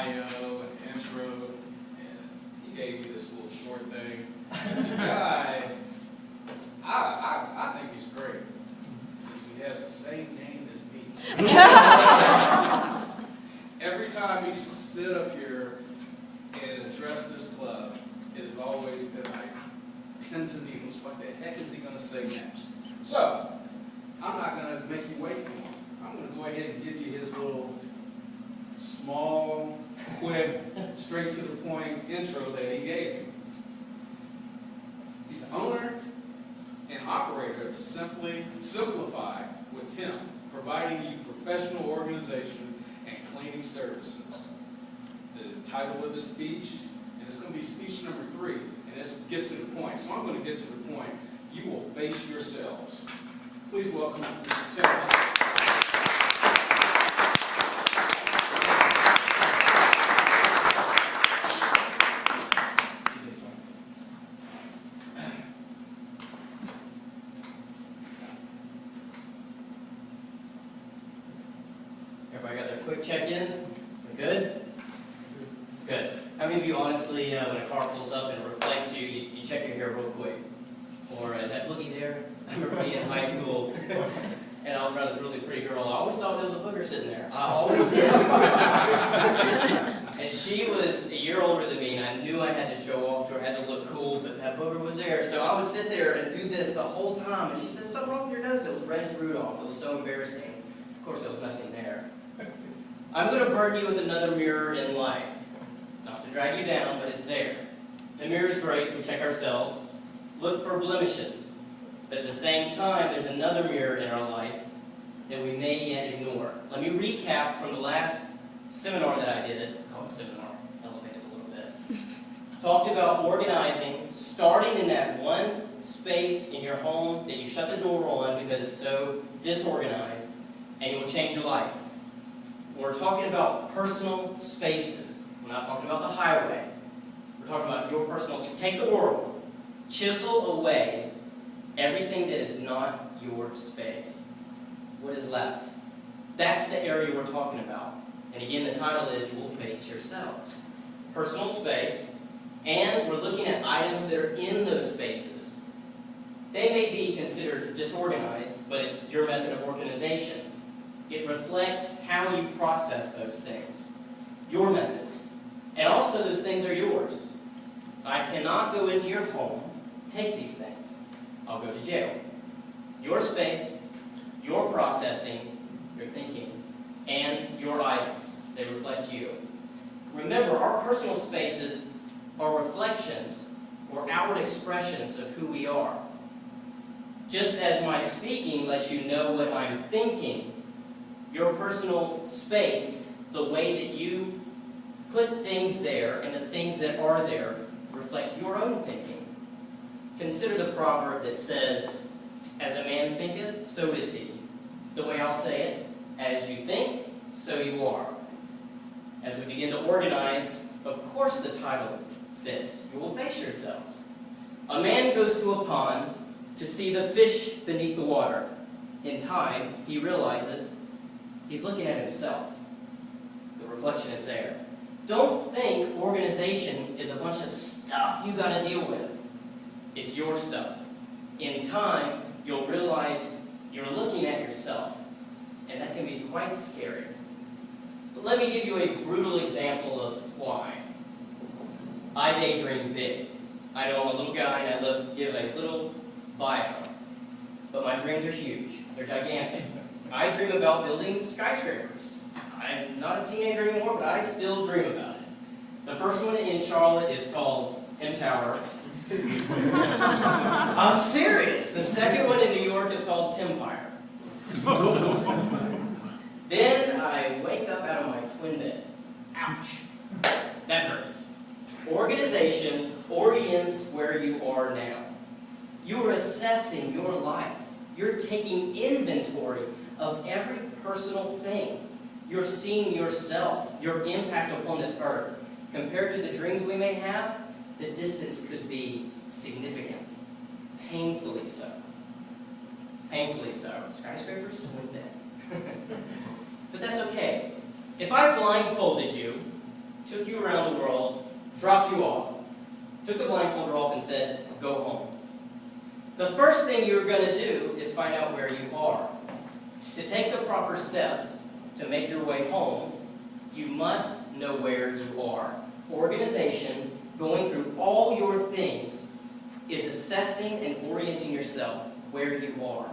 bio, an intro, and he gave me this little short thing. The guy, I think he's great because he has the same name as me. Every time he stood up here and addressed this club, it has always been like pins and needles. What the heck is he going to say next? So, I'm not going to make you wait for him. I'm going to go ahead and give you his little small, quick, straight to the point intro that he gave me. He's the owner and operator of Simplify with Tim, providing you professional organization and cleaning services. The title of this speech, and it's going to be speech number 3, and it's get to the point. So I'm going to get to the point. You will face yourselves. Please welcome Mr. Tim. Everybody got their quick check-in? Good? Good. How many of you honestly, when a car pulls up and it reflects you, you check your hair real quick? Or is that boogie there? I remember being in high school and I was around this really pretty girl. I always thought there was a booger sitting there. I always did. And she was a year older than me and I knew I had to show off to her, I had to look cool, but that booger was there. So I would sit there and do this the whole time. And she said, "Something wrong with your nose?" It was red as Rudolph. It was so embarrassing. Of course, there was nothing there. I'm going to burden you with another mirror in life. Not to drag you down, but it's there. The mirror's great. We check ourselves. Look for blemishes. But at the same time, there's another mirror in our life that we may yet ignore. Let me recap from the last seminar that I did. Called seminar. Elevated a little bit. Talked about organizing, starting in that one space in your home that you shut the door on because it's so disorganized, and it will change your life. We're talking about personal spaces. We're not talking about the highway. We're talking about your personal space. Take the world. Chisel away everything that is not your space. What is left? That's the area we're talking about. And again, the title is You Will Face Yourselves. Personal space, and we're looking at items that are in those spaces. They may be considered disorganized, but it's your method of organization. It reflects how you process those things, your methods. And also those things are yours. I cannot go into your home, take these things. I'll go to jail. Your space, your processing, your thinking, and your items. They reflect you. Remember, our personal spaces are reflections or outward expressions of who we are. Just as my speaking lets you know what I'm thinking, your personal space, the way that you put things there and the things that are there reflect your own thinking. Consider the proverb that says, "As a man thinketh, so is he." The way I'll say it, as you think, so you are. As we begin to organize, of course the title fits. You will face yourselves. A man goes to a pond to see the fish beneath the water. In time, he realizes he's looking at himself. The reflection is there. Don't think organization is a bunch of stuff you got to deal with. It's your stuff. In time, you'll realize you're looking at yourself, and that can be quite scary. But let me give you a brutal example of why. I daydream big. I know I'm a little guy, and I love to give a little bio, but my dreams are huge. They're gigantic. I dream about building skyscrapers. I'm not a teenager anymore, but I still dream about it. The first one in Charlotte is called Tim Tower. I'm serious. The second one in New York is called Timpire. Then I wake up out of my twin bed. Ouch. That hurts. Organization orients where you are now. You are assessing your life. You're taking inventory of every personal thing. You're seeing yourself, your impact upon this earth. Compared to the dreams we may have, the distance could be significant. Painfully so. Painfully so. Skyscrapers, twin bed. But that's okay. If I blindfolded you took you around the world, dropped you off, took the blindfold off and said, go home. The first thing you're going to do is find out where you are. To take the proper steps to make your way home, you must know where you are. Organization, going through all your things, is assessing and orienting yourself where you are.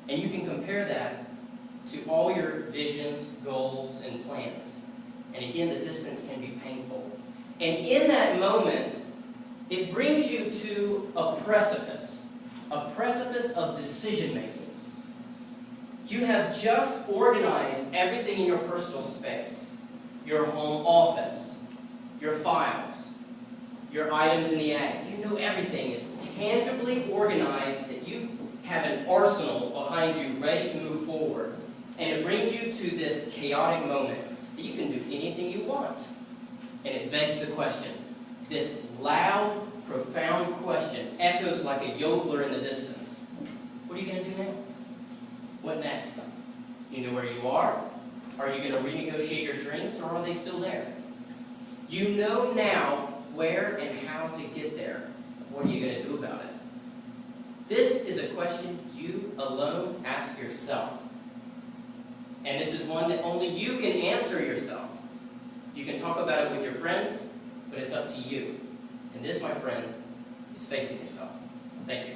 And you can compare that to all your visions, goals, and plans. And again, the distance can be painful. And in that moment, it brings you to a precipice of decision-making. You have just organized everything in your personal space, your home office, your files, your items in the attic. You know everything is tangibly organized, that you have an arsenal behind you ready to move forward. And it brings you to this chaotic moment that you can do anything you want. And it begs the question. This loud, profound question echoes like a yodeler in the distance. What are you going to do now? What next? You know where you are? Are you going to renegotiate your dreams, or are they still there? You know now where and how to get there. What are you going to do about it? This is a question you alone ask yourself. And this is one that only you can answer yourself. You can talk about it with your friends, but it's up to you. And this, my friend, is facing yourself. Thank you.